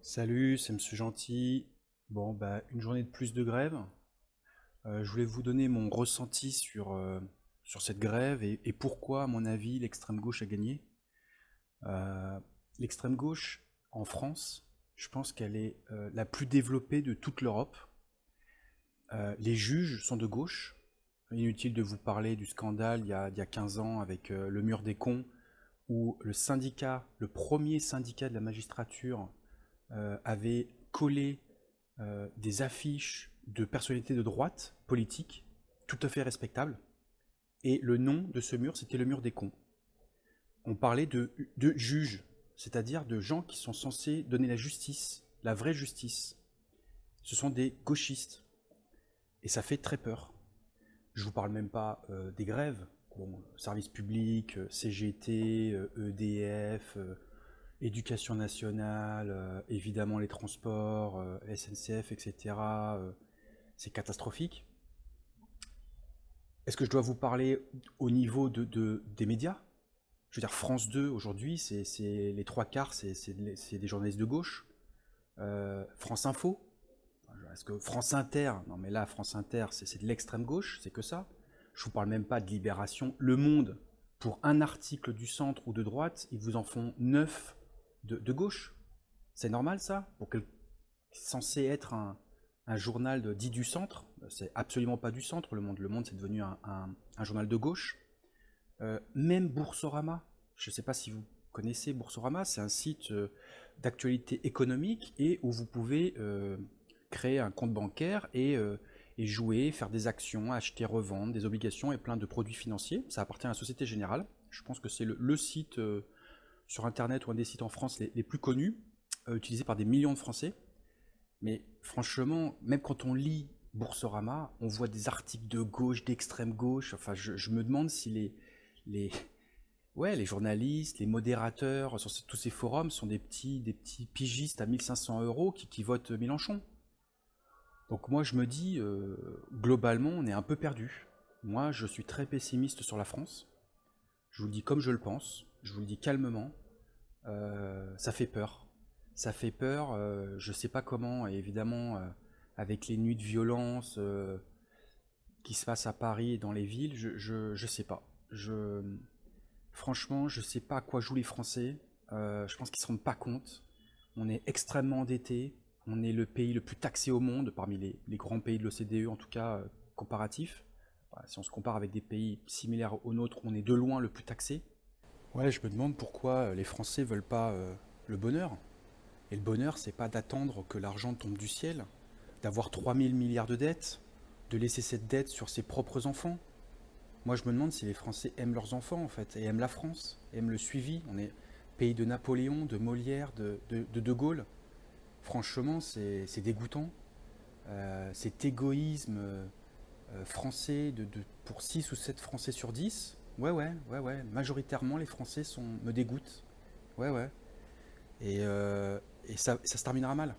Salut, c'est Monsieur Gentil. Bon, bah, une journée de plus de grève. Je voulais vous donner mon ressenti sur cette grève et pourquoi, à mon avis, l'extrême gauche a gagné. Euh, L'extrême gauche, en France, je pense qu'elle est la plus développée de toute l'Europe. Les juges sont de gauche. Inutile de vous parler du scandale il y a 15 ans avec le mur des cons, où le syndicat, le premier syndicat de la magistrature, avait collé des affiches de personnalités de droite politique, tout à fait respectables, et le nom de ce mur, c'était le mur des cons. On parlait de juges, c'est-à-dire de gens qui sont censés donner la justice, la vraie justice. Ce sont des gauchistes, et ça fait très peur. Je vous parle même pas des grèves, bon, service public, CGT, EDF, éducation nationale, évidemment les transports, SNCF, etc. C'est catastrophique. Est-ce que je dois vous parler au niveau des médias? Je veux dire, France 2, aujourd'hui, les trois quarts, c'est des journalistes de gauche. France Info, est-ce que France Inter, non mais là, France Inter, c'est de l'extrême gauche, c'est que ça. Je vous parle même pas de Libération. Le Monde, pour un article du centre ou de droite, ils vous en font 9 de gauche. C'est normal ça? Censé être un journal dit du centre, c'est absolument pas du centre, Le Monde. Le Monde, c'est devenu un journal de gauche. Même Boursorama, je ne sais pas si vous connaissez Boursorama, c'est un site d'actualité économique et où vous pouvez créer un compte bancaire et jouer, faire des actions, acheter, revendre, des obligations et plein de produits financiers. Ça appartient à la Société Générale. Je pense que c'est le site sur Internet ou un des sites en France les plus connus, utilisé par des millions de Français. Mais franchement, même quand on lit Boursorama, on voit des articles de gauche, d'extrême gauche. Enfin, je me demande si les, ouais, les journalistes, les modérateurs sur tous ces forums sont des petits pigistes à 1 500 € qui votent Mélenchon. Donc moi, je me dis, globalement, on est un peu perdu. Moi, je suis très pessimiste sur la France. Je vous le dis comme je le pense. Je vous le dis calmement. Ça fait peur. Ça fait peur. Je sais pas comment. Et évidemment, avec les nuits de violence qui se passent à Paris et dans les villes, je sais pas. Franchement, je sais pas à quoi jouent les Français. Je pense qu'ils se rendent pas compte. On est extrêmement endetté. On est le pays le plus taxé au monde, parmi les grands pays de l'OCDE, en tout cas comparatif. Bah, si on se compare avec des pays similaires aux nôtres, on est de loin le plus taxé. Ouais, je me demande pourquoi les Français veulent pas le bonheur. Et le bonheur, c'est pas d'attendre que l'argent tombe du ciel, d'avoir 3 000 milliards de dettes, de laisser cette dette sur ses propres enfants. Moi, je me demande si les Français aiment leurs enfants, en fait, et aiment la France, et aiment le suivi. On est pays de Napoléon, de Molière, de Gaulle. Franchement, c'est dégoûtant. Cet égoïsme français pour 6 ou 7 Français sur 10. Ouais, ouais, ouais, ouais. Majoritairement, les Français me dégoûtent. Ouais, ouais. Et ça se terminera mal.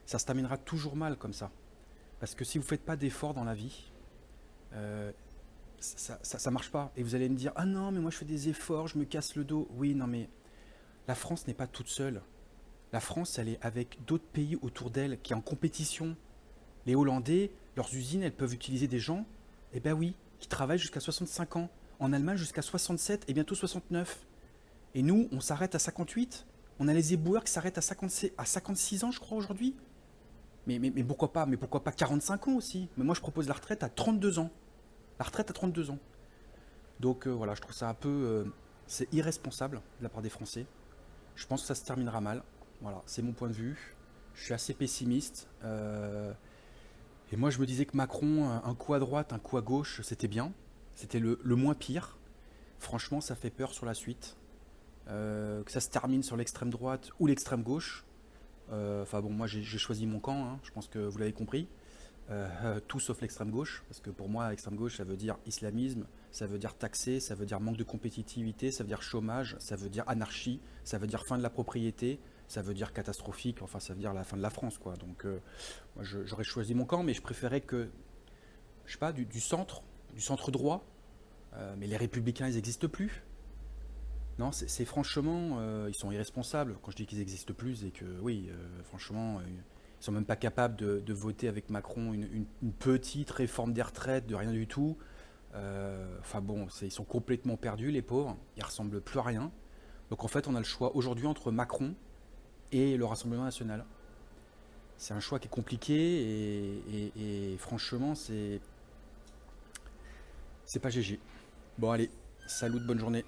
Ça se terminera toujours mal comme ça. Parce que si vous ne faites pas d'efforts dans la vie, euh, ça marche pas. Et vous allez me dire, ah non, mais moi je fais des efforts, je me casse le dos. Oui, non, mais la France n'est pas toute seule. La France, elle est avec d'autres pays autour d'elle qui est en compétition. Les Hollandais, leurs usines, elles peuvent utiliser des gens, eh ben oui, qui travaillent jusqu'à 65 ans. En Allemagne, jusqu'à 67 et bientôt 69. Et nous, on s'arrête à 58. On a les éboueurs qui s'arrêtent à 56 ans, je crois, aujourd'hui. Mais pourquoi pas? Mais pourquoi pas 45 ans aussi? Mais moi, je propose la retraite à 32 ans. La retraite à 32 ans. Donc voilà, je trouve ça un peu... c'est irresponsable de la part des Français. Je pense que ça se terminera mal. Voilà, c'est mon point de vue. Je suis assez pessimiste. Et moi, je me disais que Macron, un coup à droite, un coup à gauche, c'était bien. C'était le moins pire. Franchement, ça fait peur sur la suite. Que ça se termine sur l'extrême droite ou l'extrême gauche. Enfin bon, moi j'ai choisi mon camp, hein, je pense que vous l'avez compris. Tout sauf l'extrême gauche, parce que pour moi, l'extrême gauche, ça veut dire islamisme, ça veut dire taxer, ça veut dire manque de compétitivité, ça veut dire chômage, ça veut dire anarchie, ça veut dire fin de la propriété, ça veut dire catastrophique, enfin ça veut dire la fin de la France, quoi. Donc moi j'aurais choisi mon camp, mais je préférais que, je sais pas, du centre droit, mais les républicains, ils n'existent plus. Non, c'est franchement, ils sont irresponsables quand je dis qu'ils n'existent plus et que oui, franchement, ils sont même pas capables de voter avec Macron une petite réforme des retraites, de rien du tout. Enfin bon, ils sont complètement perdus, les pauvres. Ils ressemblent plus à rien. Donc en fait, on a le choix aujourd'hui entre Macron et le Rassemblement national. C'est un choix qui est compliqué et franchement, c'est pas GG. Bon allez, salut, bonne journée.